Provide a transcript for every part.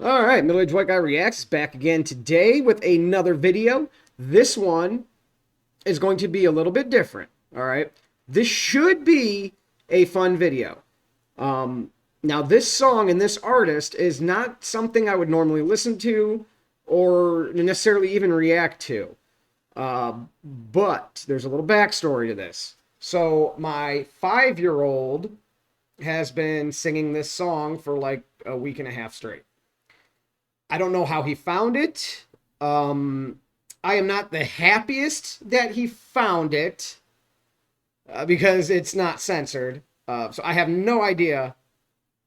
All right, Middle-Aged White Guy Reacts is back again today with another video. This one is going to be a little bit different, all right? This should be a fun video. Now, this song and this artist is not something I would normally listen to or necessarily even react to. But there's a little backstory to this. So my 5-year-old has been singing this song for like a week and a half straight. I don't know how he found it. I am not the happiest that he found it because it's not censored. So I have no idea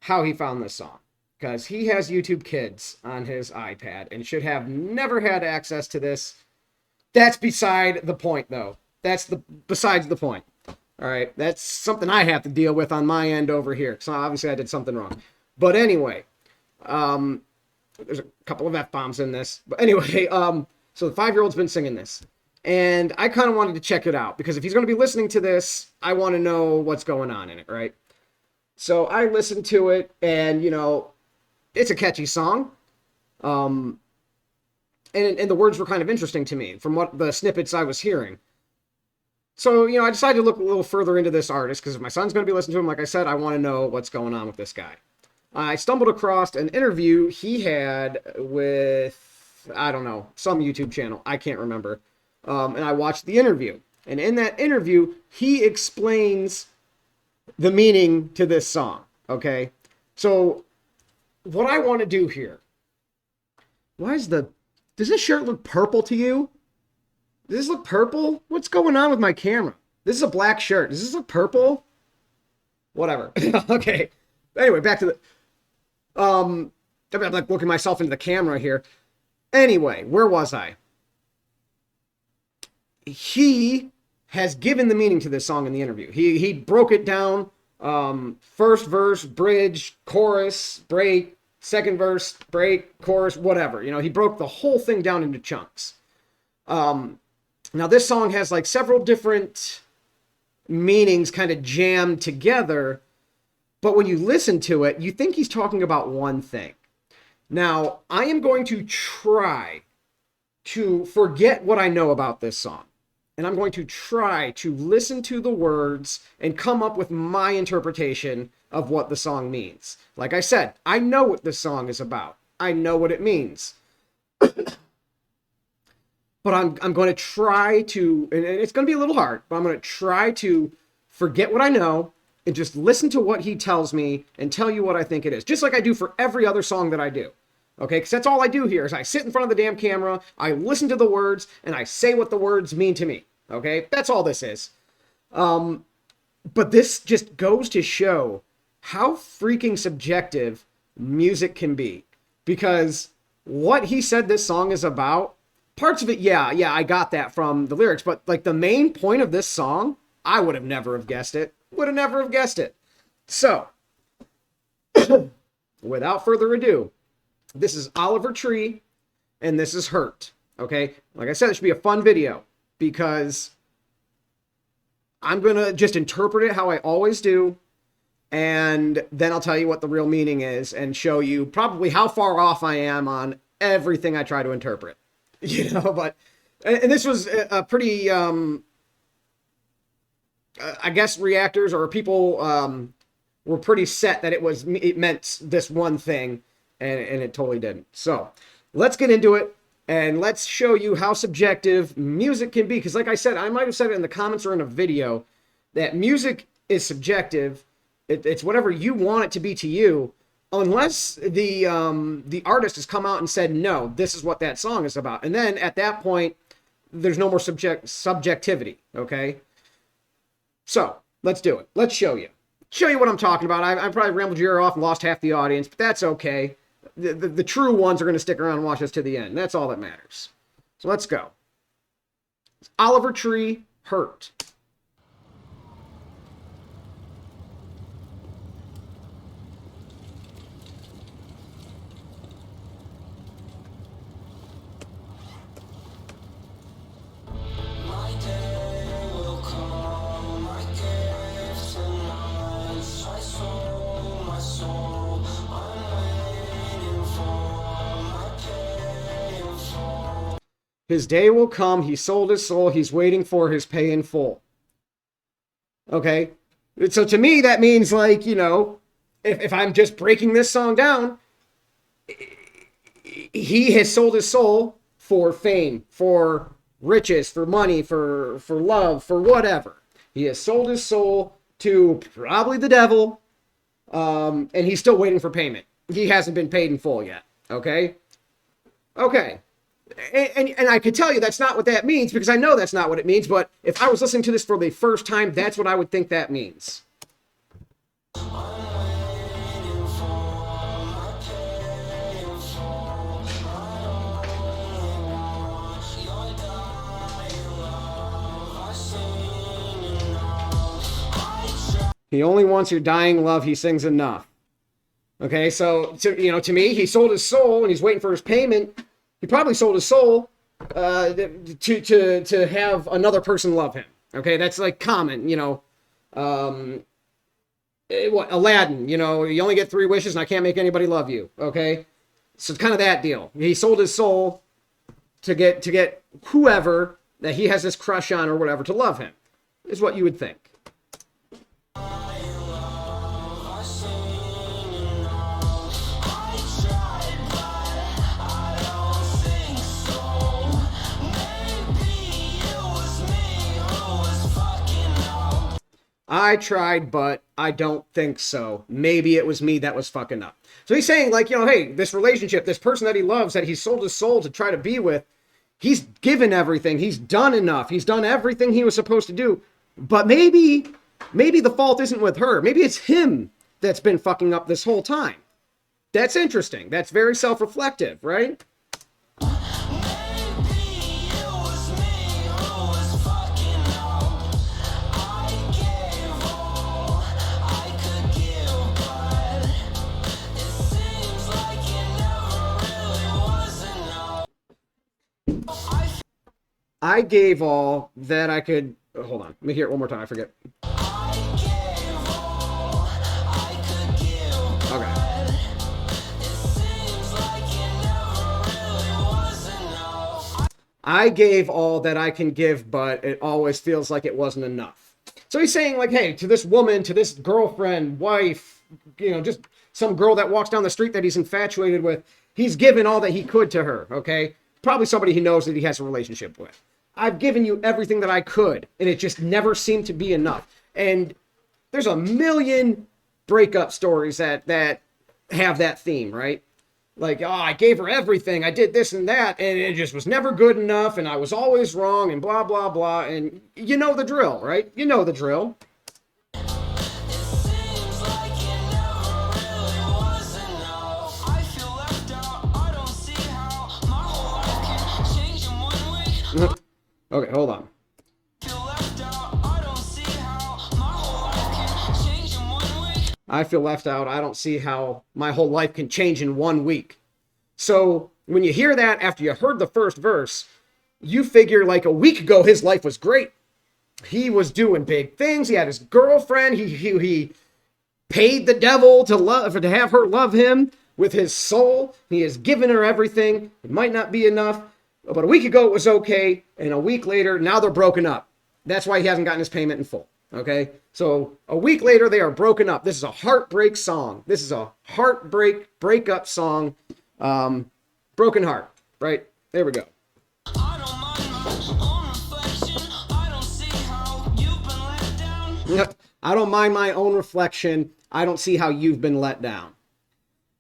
how he found this song because he has YouTube Kids on his iPad and should have never had access to this. That's beside the point, though. Besides the point. All right, that's something I have to deal with on my end over here. So obviously I did something wrong. But anyway, there's a couple of F-bombs in this. But anyway, so the 5-year-old's been singing this. And I kind of wanted to check it out because if he's going to be listening to this, I want to know what's going on in it, right? So I listened to it and, you know, it's a catchy song. And the words were kind of interesting to me from what the snippets I was hearing. So, you know, I decided to look a little further into this artist because if my son's going to be listening to him, like I said, I want to know what's going on with this guy. I stumbled across an interview he had with, I don't know, some YouTube channel. I can't remember. And I watched the interview. And in that interview, he explains the meaning to this song. Okay? So, what I want to do here. Does this shirt look purple to you? Does this look purple? What's going on with my camera? This is a black shirt. Does this look purple? Whatever. Okay. Anyway, back to the... I'm like looking myself into the camera here. Anyway, where was I? He has given the meaning to this song in the interview. He broke it down. First verse, bridge, chorus, break, second verse, break, chorus, whatever. You know, he broke the whole thing down into chunks. Now, this song has like several different meanings kind of jammed together, but when you listen to it, you think he's talking about one thing. Now, I am going to try to forget what I know about this song, and I'm going to try to listen to the words and come up with my interpretation of what the song means. Like I said, I know what this song is about. I know what it means. But I'm going to try to, and it's going to be a little hard, but I'm going to try to forget what I know and just listen to what he tells me and tell you what I think it is. Just like I do for every other song that I do. Okay, because that's all I do here is I sit in front of the damn camera, I listen to the words, and I say what the words mean to me. Okay, that's all this is. But this just goes to show how freaking subjective music can be. Because what he said this song is about, parts of it, yeah, I got that from the lyrics, but like the main point of this song, I would have never have guessed it. So, without further ado, this is Oliver Tree, and this is Hurt, okay? Like I said, it should be a fun video, because I'm going to just interpret it how I always do, and then I'll tell you what the real meaning is, and show you probably how far off I am on everything I try to interpret. You know, but, and this was a pretty, I guess reactors or people were pretty set that it meant this one thing, and it totally didn't. So, let's get into it, and let's show you how subjective music can be, because like I said, I might have said it in the comments or in a video, that music is subjective. It's whatever you want it to be to you, unless the artist has come out and said, no, this is what that song is about. And then at that point, there's no more subjectivity, okay? So, let's do it. Let's show you. Show you what I'm talking about. I probably rambled your ear off and lost half the audience, but that's okay. The true ones are going to stick around and watch us to the end. That's all that matters. So let's go. It's Oliver Tree, Hurt. My soul, I'm waiting for His day will come. He sold his soul. He's waiting for his pay in full. Okay? So to me, that means like, if I'm just breaking this song down, he has sold his soul for fame, for riches, for money, for love, for whatever. He has sold his soul to probably the devil, and he's still waiting for payment. He hasn't been paid in full yet. Okay? Okay. And I could tell you that's not what that means, because I know that's not what it means, but if I was listening to this for the first time, that's what I would think that means. He only wants your dying love. He sings enough. Okay, so to me, he sold his soul and he's waiting for his payment. He probably sold his soul to have another person love him. Okay, that's like common. Aladdin. You only get 3 wishes and I can't make anybody love you. Okay, so it's kind of that deal. He sold his soul to get whoever that he has this crush on or whatever to love him. Is what you would think. I tried, but I don't think so. Maybe it was me that was fucking up. So he's saying, like, hey, this relationship, this person that he loves, that he sold his soul to try to be with, he's given everything. He's done enough. He's done everything he was supposed to do. But maybe the fault isn't with her. Maybe it's him that's been fucking up this whole time. That's interesting. That's very self-reflective, right? I gave all that I could. Hold on. Let me hear it one more time. I forget. I gave all that I can give, but it always feels like it wasn't enough. So he's saying, like, hey, to this woman, to this girlfriend, wife, just some girl that walks down the street that he's infatuated with, he's given all that he could to her, okay? Probably somebody he knows that he has a relationship with. I've given you everything that I could, and it just never seemed to be enough. And there's a million breakup stories that have that theme, right? Like, I gave her everything, I did this and that, and it just was never good enough, and I was always wrong, and blah, blah, blah, and you know the drill, right? You know the drill. Okay, hold on. I feel left out. I don't see how my whole life can change in 1 week. So when you hear that after you heard the first verse, you figure like a week ago his life was great. He was doing big things. He had his girlfriend. He paid the devil to have her love him with his soul. He has given her everything. It might not be enough, but a week ago it was okay, and a week later now they're broken up. That's why he hasn't gotten his payment in full. Okay, so a week later they are broken up. This is a heartbreak song. This is a breakup song. Broken heart, right? There we go. I don't mind my own reflection. I don't see how you've been let down.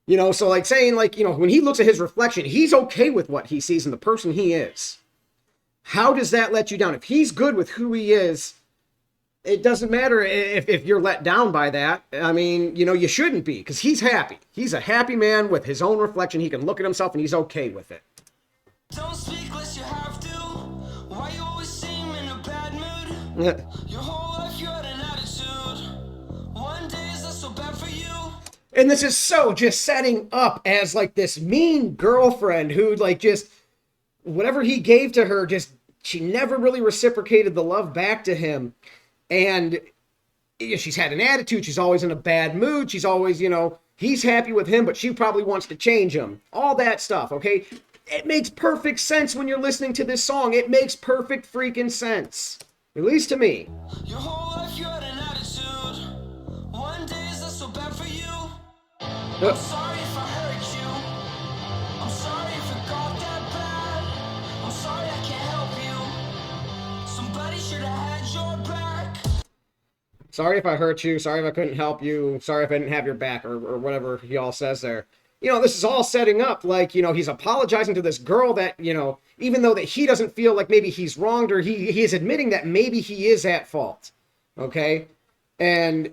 So like saying like, when he looks at his reflection, he's okay with what he sees in the person he is. How does that let you down? If he's good with who he is, it doesn't matter if you're let down by that. I mean, you shouldn't be, because he's happy. He's a happy man with his own reflection. He can look at himself and he's okay with it. Don't speak unless you have to. Why you always seem in a bad mood? Your whole life you had an attitude. One day is not so bad for you. And this is so just setting up as like this mean girlfriend who like just whatever he gave to her, she never really reciprocated the love back to him. And she's had an attitude. She's always in a bad mood. She's always, he's happy with him, but she probably wants to change him. All that stuff, okay? It makes perfect sense when you're listening to this song. It makes perfect freaking sense. At least to me. Your whole life you had an attitude. One day is that so bad for you? I'm sorry if I hurt you. I'm sorry if it got that bad. I'm sorry I can't help you. Somebody should have had your back. Sorry if I hurt you. Sorry if I couldn't help you. Sorry if I didn't have your back, or whatever he all says there. You know, this is all setting up like, you know, he's apologizing to this girl that, you know, even though that he doesn't feel like maybe he's wronged, or he is admitting that maybe he is at fault. Okay? And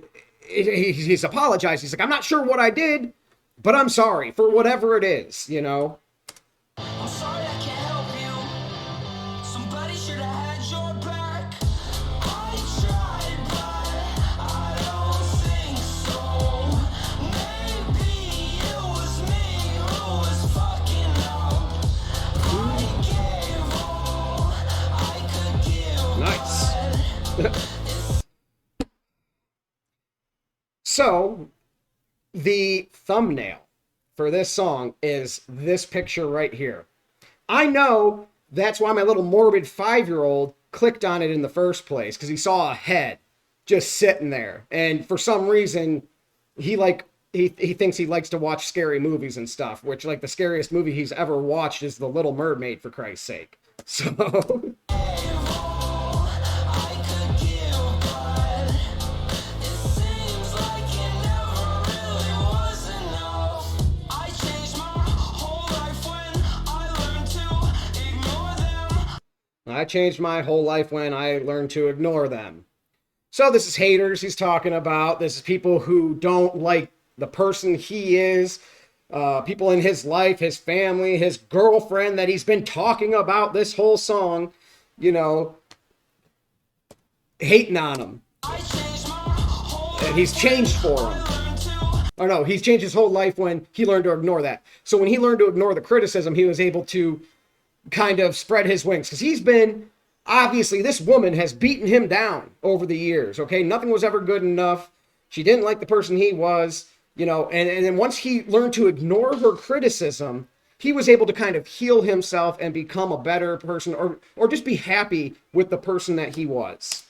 he's apologized. He's like, I'm not sure what I did, but I'm sorry for whatever it is, you know? I'm sorry I can't help you. Somebody should have had your back. I tried, but I don't think so. Maybe it was me who was fucking up. I gave all I could give. Nice. So, the thumbnail for this song is this picture right here. I know that's why my little morbid 5-year-old clicked on it in the first place, because he saw a head just sitting there. And for some reason, he thinks he likes to watch scary movies and stuff, which, like, the scariest movie he's ever watched is The Little Mermaid, for Christ's sake. So... I changed my whole life when I learned to ignore them. So this is haters he's talking about. This is people who don't like the person he is. People in his life, his family, his girlfriend that he's been talking about this whole song, you know, hating on him. And he's changed for him. Or no, he's changed his whole life when he learned to ignore that. So when he learned to ignore the criticism, he was able to kind of spread his wings, because he's been, obviously, this woman has beaten him down over the years, okay? Nothing was ever good enough. She didn't like the person he was, you know, and then once he learned to ignore her criticism, he was able to kind of heal himself and become a better person, or just be happy with the person that he was.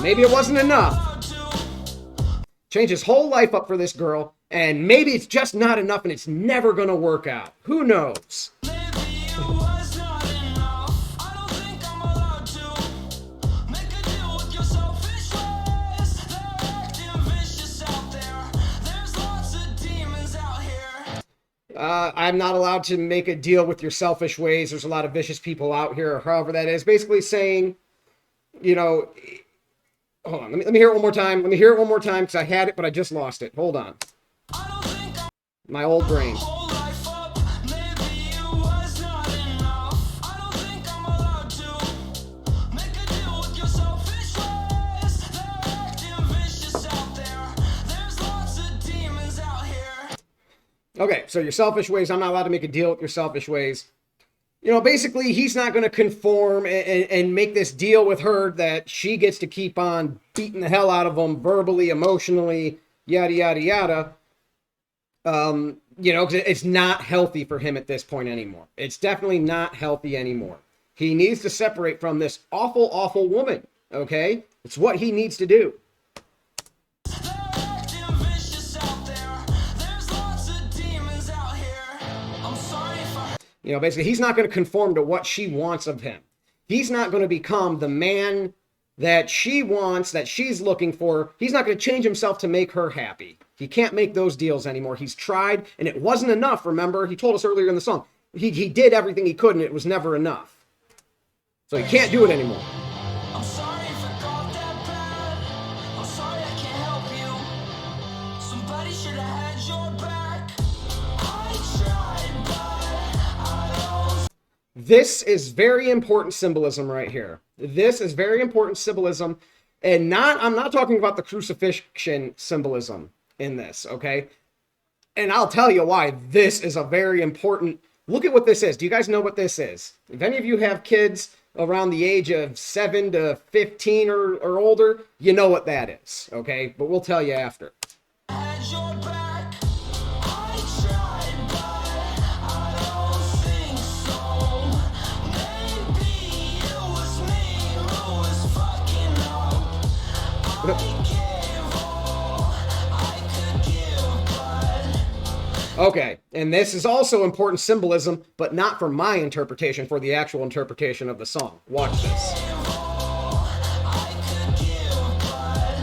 Maybe it wasn't enough. Change his whole life up for this girl, and maybe it's just not enough and it's never gonna work out. Who knows? I'm not allowed to make a deal with your selfish ways. There's a lot of vicious people out here, or however that is. Basically saying, you know... Hold on, let me hear it one more time. Let me hear it one more time, because I had it, but I just lost it. Hold on. My old brain. Okay, so your selfish ways, I'm not allowed to make a deal with your selfish ways. You know, basically, he's not going to conform and make this deal with her that she gets to keep on beating the hell out of him verbally, emotionally, yada, yada, yada. You know, 'cause it's not healthy for him at this point anymore. It's definitely not healthy anymore. He needs to separate from this awful, awful woman, okay? It's what he needs to do. You know, basically, he's not going to conform to what she wants of him. He's not going to become the man that she wants, that she's looking for. He's not going to change himself to make her happy. He can't make those deals anymore. He's tried, and it wasn't enough, remember? He told us earlier in the song. He did everything he could, and it was never enough. So he can't do it anymore. I'm sorry if it got that bad. I'm sorry I can't help you. Somebody should have had your back. I tried, but I don't. This is very important symbolism right here. This is very important symbolism. And I'm not talking about the crucifixion symbolism in this, okay? And I'll tell you why this is a very important... Look at what this is. Do you guys know what this is? If any of you have kids, around the age of 7 to 15 or older, you know what that is, okay? But we'll tell you after. Had your back. I tried, but I don't think so. Maybe it was me who was fucking up. I gave all I could give, but Okay, and this is also important symbolism, but not for my interpretation, for the actual interpretation of the song. Watch this. gave all I could give, but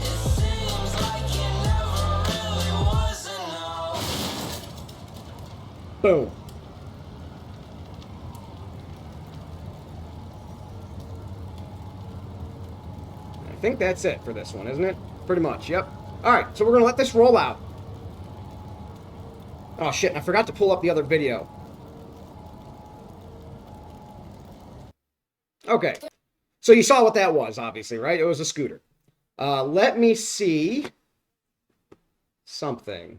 it seems like it never really was enough. Boom. I think that's it for this one, isn't it? Pretty much, yep. All right, so we're going to let this roll out. Oh, shit, and I forgot to pull up the other video. Okay, so you saw what that was, obviously, right? It was a scooter. Let me see something.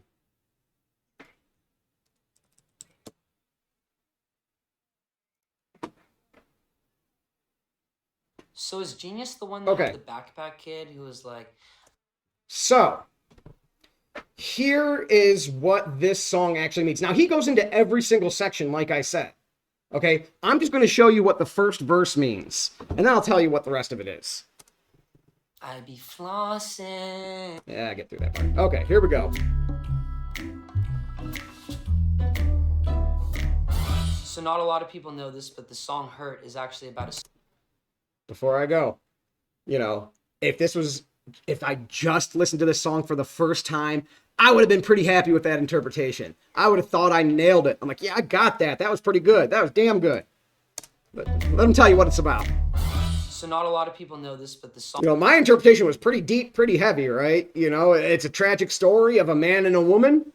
So is Genius the one that Okay. had the backpack kid who was like, So, here is what this song actually means. Now, he goes into every single section, like I said. Okay, I'm just going to show you what the first verse means, and then I'll tell you what the rest of it is. I be flossing? Yeah, I get through that part. Okay, here we go. So not a lot of people know this, but the song Hurt is actually about a... Before I go, you know, if I just listened to this song for the first time, I would have been pretty happy with that interpretation. I would have thought I nailed it. I'm like, yeah, I got that. That was pretty good. That was damn good. But let me tell you what it's about. So not a lot of people know this, but the song... You know, my interpretation was pretty deep, pretty heavy, right? You know, it's a tragic story of a man and a woman.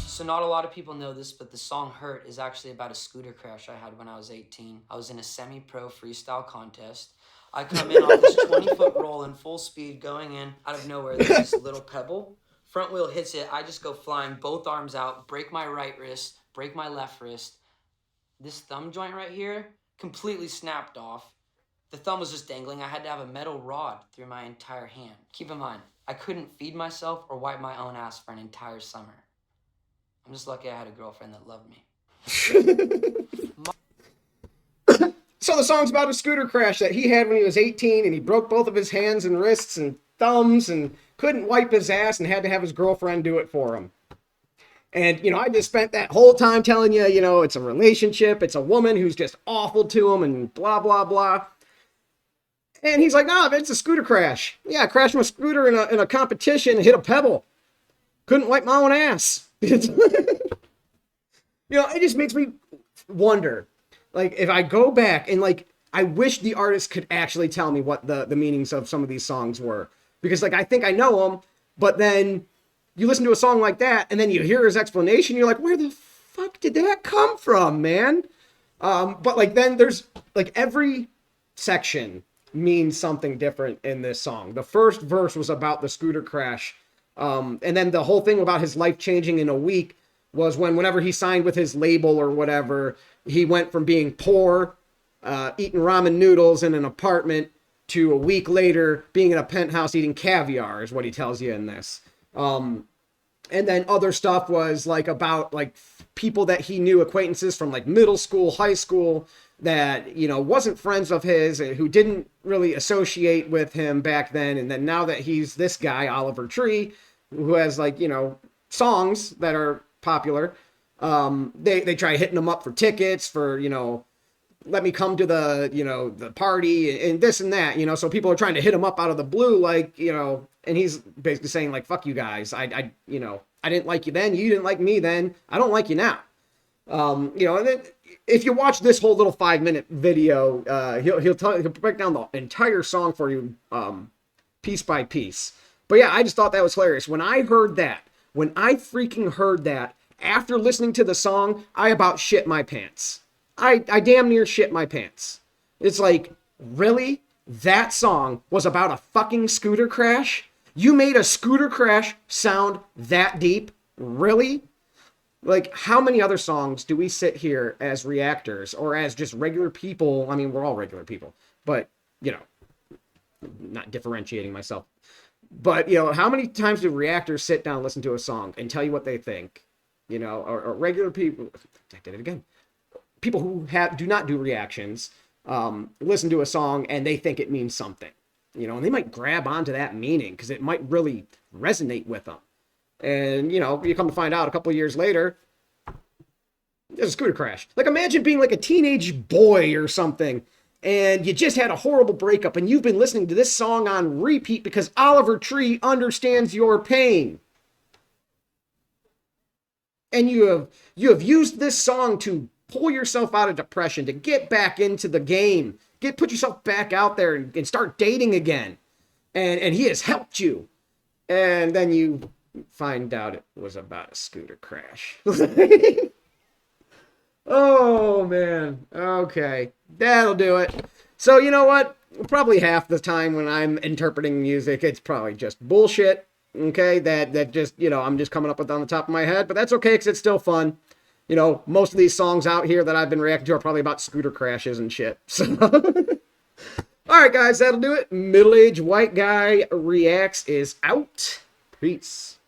So not a lot of people know this, but the song Hurt is actually about a scooter crash I had when I was 18. I was in a semi-pro freestyle contest. I come in off this 20-foot roll in full speed going in. Out of nowhere, there's this little pebble. Front wheel hits it. I just go flying, both arms out, break my right wrist, break my left wrist. This thumb joint right here completely snapped off. The thumb was just dangling. I had to have a metal rod through my entire hand. Keep in mind, I couldn't feed myself or wipe my own ass for an entire summer. I'm just lucky I had a girlfriend that loved me. So the song's about a scooter crash that he had when he was 18, and he broke both of his hands and wrists and thumbs and couldn't wipe his ass and had to have his girlfriend do it for him. And, you know, I just spent that whole time telling you, you know, it's a relationship, it's a woman who's just awful to him and blah, blah, blah. And he's like, nah, it's a scooter crash. Yeah, I crashed my scooter in a competition and hit a pebble. Couldn't wipe my own ass. You know, it just makes me wonder, like, if I go back and, like, I wish the artist could actually tell me what the meanings of some of these songs were. Because, like, I think I know them, but then you listen to a song like that, and then you hear his explanation, you're like, where the fuck did that come from, man? But, like, then there's, like, every section means something different in this song. The first verse was about the scooter crash. And then the whole thing about his life changing in a week was whenever he signed with his label or whatever, he went from being poor, eating ramen noodles in an apartment, to a week later being in a penthouse eating caviar, is what he tells you in this. And then other stuff was like about like people that he knew, acquaintances from like middle school, high school, that, you know, wasn't friends of his, who didn't really associate with him back then. And then now that he's this guy, Oliver Tree, who has, like, you know, songs that are popular, they try hitting him up for tickets, for, you know, let me come to the, you know, the party and this and that, you know. So people are trying to hit him up out of the blue, like, you know, and he's basically saying, like, fuck you guys. I you know, I didn't like you then. You didn't like me then. I don't like you now. You know, and then if you watch this whole little 5-minute video, he'll break down the entire song for you, piece by piece. But yeah, I just thought that was hilarious. When I freaking heard that, after listening to the song, I about shit my pants. I damn near shit my pants. It's like, really? That song was about a fucking scooter crash? You made a scooter crash sound that deep? Really? Like, how many other songs do we sit here as reactors or as just regular people? I mean, we're all regular people, but, you know, not differentiating myself. But, you know, how many times do reactors sit down, listen to a song, and tell you what they think? You know, or regular people, I did it again. People who do not do reactions, listen to a song and they think it means something. You know, and they might grab onto that meaning because it might really resonate with them. And, you know, you come to find out a couple of years later, there's a scooter crash. Like, imagine being like a teenage boy or something, and you just had a horrible breakup, and you've been listening to this song on repeat because Oliver Tree understands your pain. And you have used this song to pull yourself out of depression, to get back into the game, put yourself back out there and start dating again. And he has helped you. And then you find out it was about a scooter crash. Oh, man. Okay. That'll do it. So, you know what? Probably half the time when I'm interpreting music, it's probably just bullshit. Okay? That just, you know, I'm just coming up with on the top of my head. But that's okay because it's still fun. You know, most of these songs out here that I've been reacting to are probably about scooter crashes and shit. So, all right, guys, that'll do it. Middle-aged white guy reacts is out. Peace.